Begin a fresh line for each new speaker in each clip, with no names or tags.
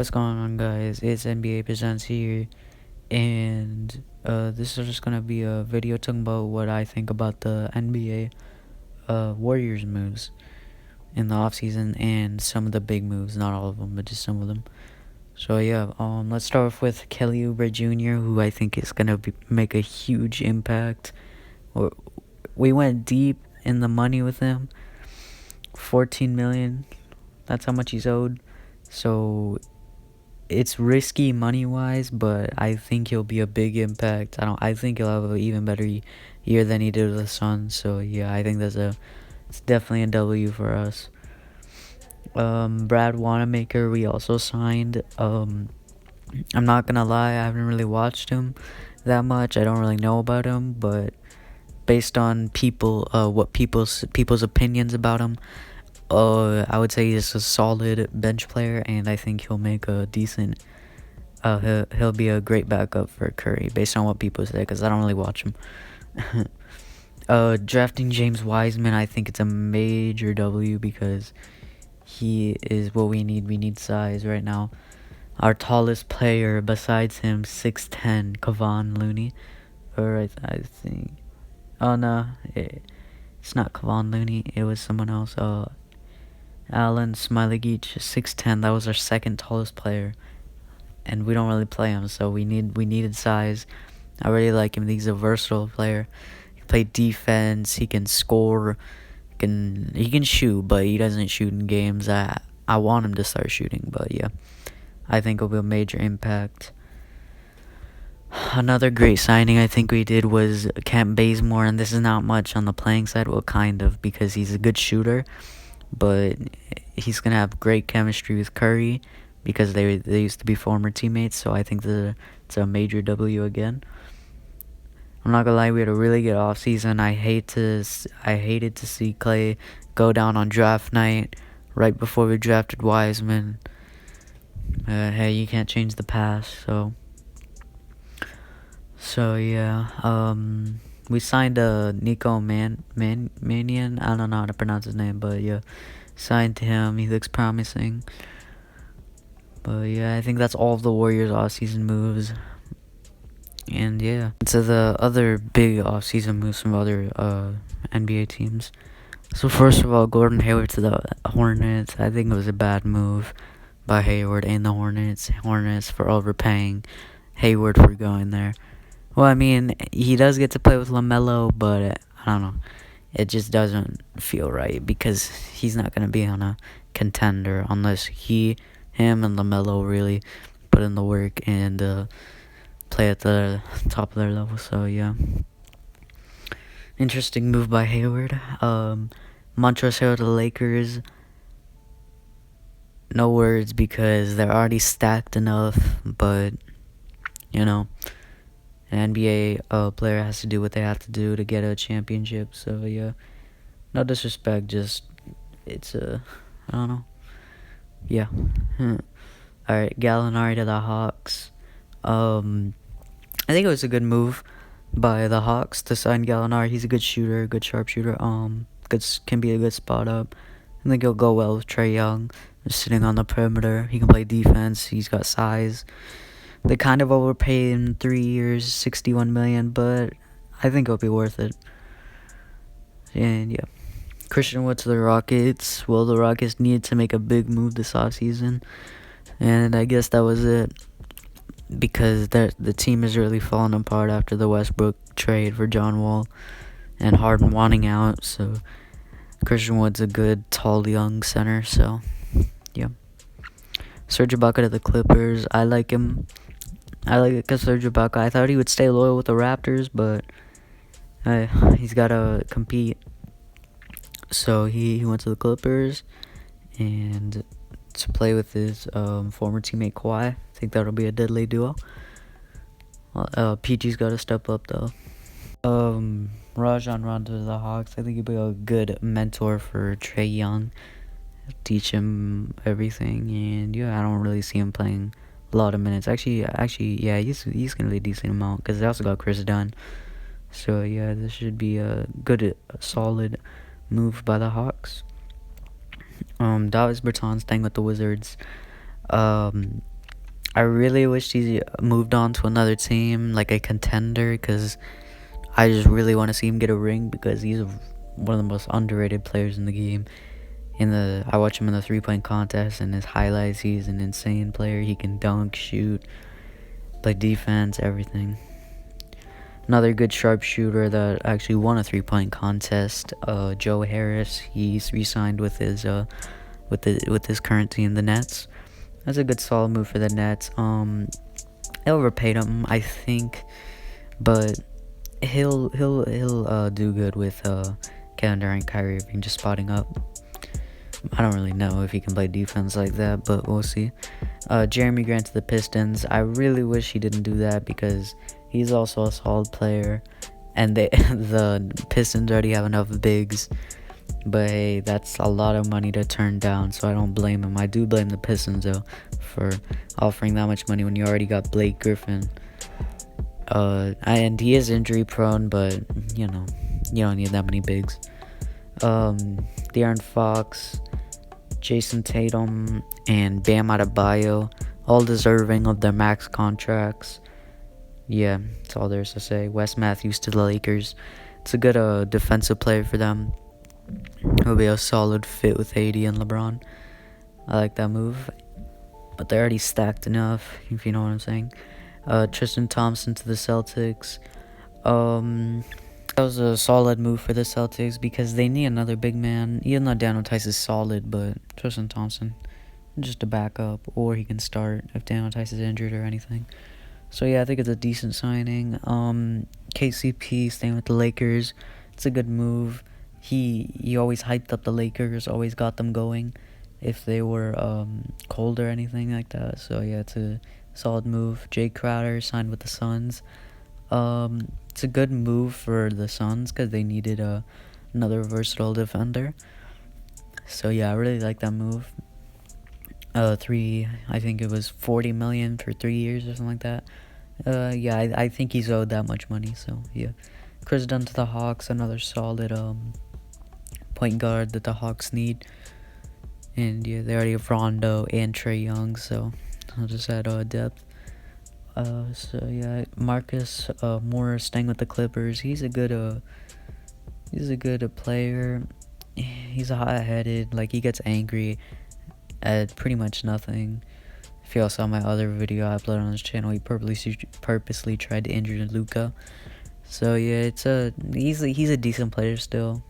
What's going on, guys? It's NBA Presents here, and this is just gonna be a video talking about what I think about the NBA Warriors moves in the offseason and some of the big moves, not all of them, but just some of them. So yeah, let's start off with Kelly Oubre Jr., who I think is gonna make a huge impact. We went deep in the money with him, 14 million. That's how much he's owed. So it's risky money wise, but I think he'll be a big impact. I think he'll have an even better year than he did with the Suns. So yeah, I think it's definitely a W for us. Brad Wanamaker, we also signed. I'm not gonna lie, I haven't really watched him that much. I don't really know about him, but based on what people's opinions about him, I would say he's a solid bench player, and I think he'll make a decent. He'll be a great backup for Curry, based on what people say, because I don't really watch him. Drafting James Wiseman, I think it's a major W because he is what we need. We need size right now. Our tallest player besides him, 6'10", Kevon Looney, or I think. Oh no, it's not Kevon Looney. It was someone else. Alan Smailagic, 6'10". That was our second tallest player, and we don't really play him, so we needed size. I really like him. He's a versatile player. He can play defense. He can score. He can shoot, but he doesn't shoot in games. I want him to start shooting, but yeah, I think it'll be a major impact. Another great signing I think we did was Kent Bazemore, and this is not much on the playing side. Well, kind of, because he's a good shooter, but he's gonna have great chemistry with Curry because they used to be former teammates. So I think it's a major W again. I'm not gonna lie, we had a really good offseason. I hated to see Clay go down on draft night right before we drafted Wiseman. Hey, you can't change the past, so yeah. We signed Nico Manian. I don't know how to pronounce his name, but yeah, signed him. He looks promising. But yeah, I think that's all of the Warriors offseason moves. And yeah, to the other big offseason moves from other NBA teams. So first of all, Gordon Hayward to the Hornets. I think it was a bad move by Hayward and the Hornets for overpaying Hayward for going there. Well, I mean, he does get to play with LaMelo, but I don't know. It just doesn't feel right because he's not going to be on a contender unless him and LaMelo really put in the work and play at the top of their level. So, yeah. Interesting move by Hayward. Montrezl Harrell to the Lakers. No words because they're already stacked enough, but, you know, an NBA player has to do what they have to do to get a championship. So yeah, no disrespect, just it's I don't know. Yeah. All right, Gallinari to the Hawks. I think it was a good move by the Hawks to sign Gallinari. He's a good shooter, good sharpshooter. Can be a good spot up. I think he'll go well with Trae Young, just sitting on the perimeter. He can play defense. He's got size. They kind of overpaid him 3 years, $61 million, but I think it'll be worth it. And yeah, Christian Wood to the Rockets. Well, the Rockets needed to make a big move this offseason, and I guess that was it because the team is really falling apart after the Westbrook trade for John Wall and Harden wanting out. So Christian Wood's a good, tall, young center. So yeah, Serge Ibaka to the Clippers. I like him. I like it because Serge Ibaka. I thought he would stay loyal with the Raptors, but he's got to compete. So he went to the Clippers and to play with his former teammate Kawhi. I think that'll be a deadly duo. PG's got to step up though. Rajon Rondo to the Hawks. I think he'll be a good mentor for Trae Young. Teach him everything, and yeah, I don't really see him playing a lot of minutes. Actually, yeah, he's gonna be a decent amount because they also got Chris Dunn. So yeah, this should be a good, solid move by the Hawks. Davis Bertans staying with the Wizards. I really wish he moved on to another team, like a contender, because I just really want to see him get a ring because he's one of the most underrated players in the game. I watch him in the 3-point contest and his highlights. He's an insane player. He can dunk, shoot, play defense, everything. Another good sharpshooter that actually won a 3-point contest, Joe Harris. He's re-signed with his current team, the Nets. That's a good solid move for the Nets. They overpaid him, I think, but he'll do good with Kevin Durant, Kyrie Irving just spotting up. I don't really know if he can play defense like that, but we'll see. Jeremy Grant to the Pistons. I really wish he didn't do that because he's also a solid player, and the Pistons already have enough bigs. But hey, that's a lot of money to turn down, so I don't blame him. I do blame the Pistons though for offering that much money when you already got Blake Griffin. And he is injury prone, but you know, you don't need that many bigs. De'Aaron Fox, Jason Tatum, and Bam Adebayo, all deserving of their max contracts. Yeah, that's all there is to say. Wes Matthews to the Lakers. It's a good defensive player for them. It'll be a solid fit with AD and LeBron. I like that move. But they're already stacked enough, if you know what I'm saying. Tristan Thompson to the Celtics. That was a solid move for the Celtics because they need another big man. Even though Daniel Tice is solid, but Tristan Thompson, just a backup, or he can start if Daniel Tice is injured or anything. So yeah, I think it's a decent signing. KCP staying with the Lakers. It's a good move. He always hyped up the Lakers, always got them going if they were cold or anything like that. So yeah, it's a solid move. Jay Crowder signed with the Suns. It's a good move for the Suns because they needed another versatile defender. So yeah, I really like that move. I think it was $40 million for 3 years or something like that. Yeah, I think he's owed that much money. So yeah, Chris Dunn to the Hawks, another solid point guard that the Hawks need. And yeah, they already have Rondo and Trae Young, so I'll just add depth. So yeah, Marcus Morris staying with the Clippers. He's a good player. He's hot-headed. Like, he gets angry at pretty much nothing. If y'all saw my other video I uploaded on his channel, he purposely tried to injure Luka. So yeah, he's a decent player still.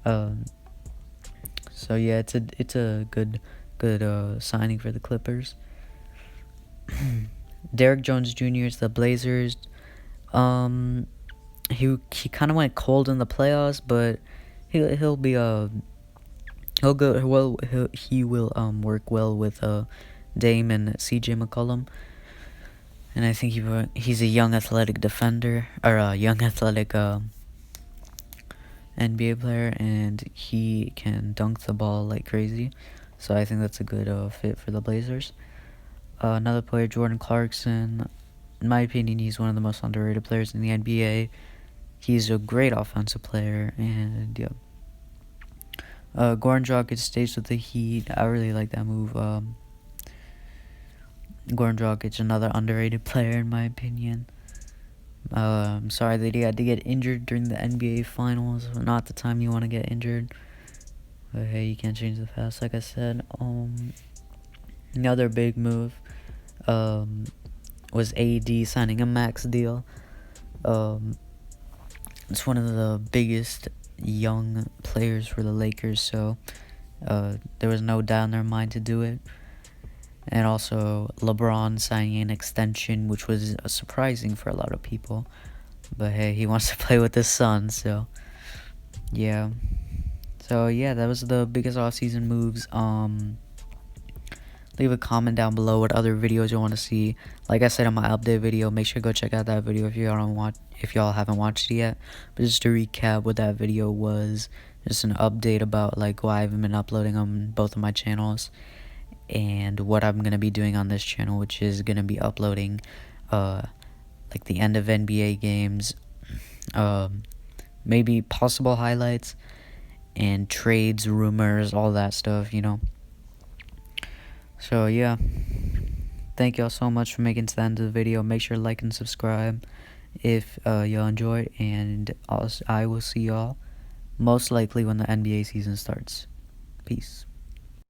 So yeah, it's a good signing for the Clippers. Derrick Jones Jr. to the Blazers. He kind of went cold in the playoffs, but he will work well with Dame and CJ McCollum. And I think he's a young athletic defender, or a young athletic NBA player, and he can dunk the ball like crazy. So I think that's a good fit for the Blazers. Another player, Jordan Clarkson. In my opinion, he's one of the most underrated players in the NBA. He's a great offensive player, and yeah. Goran Dragic stays with the Heat. I really like that move. Goran Dragic, another underrated player in my opinion. I'm sorry that he had to get injured during the NBA Finals. Not the time you want to get injured. But hey, you can't change the past, like I said. Another big move was AD signing a max deal. It's one of the biggest young players for the Lakers, so there was no doubt in their mind to do it. And also LeBron signing an extension, which was surprising for a lot of people. But hey, he wants to play with his son, so yeah. So yeah, that was the biggest offseason moves. Leave a comment down below what other videos you want to see. Like I said in my update video, make sure to go check out that video if y'all haven't watched it yet. But just to recap what that video was, just an update about like why I haven't been uploading on both of my channels, and what I'm gonna be doing on this channel, which is gonna be uploading like the end of NBA games, maybe possible highlights and trades, rumors, all that stuff, you know. So yeah, thank y'all so much for making it to the end of the video. Make sure to like and subscribe if y'all enjoyed, and I will see y'all most likely when the NBA season starts. Peace.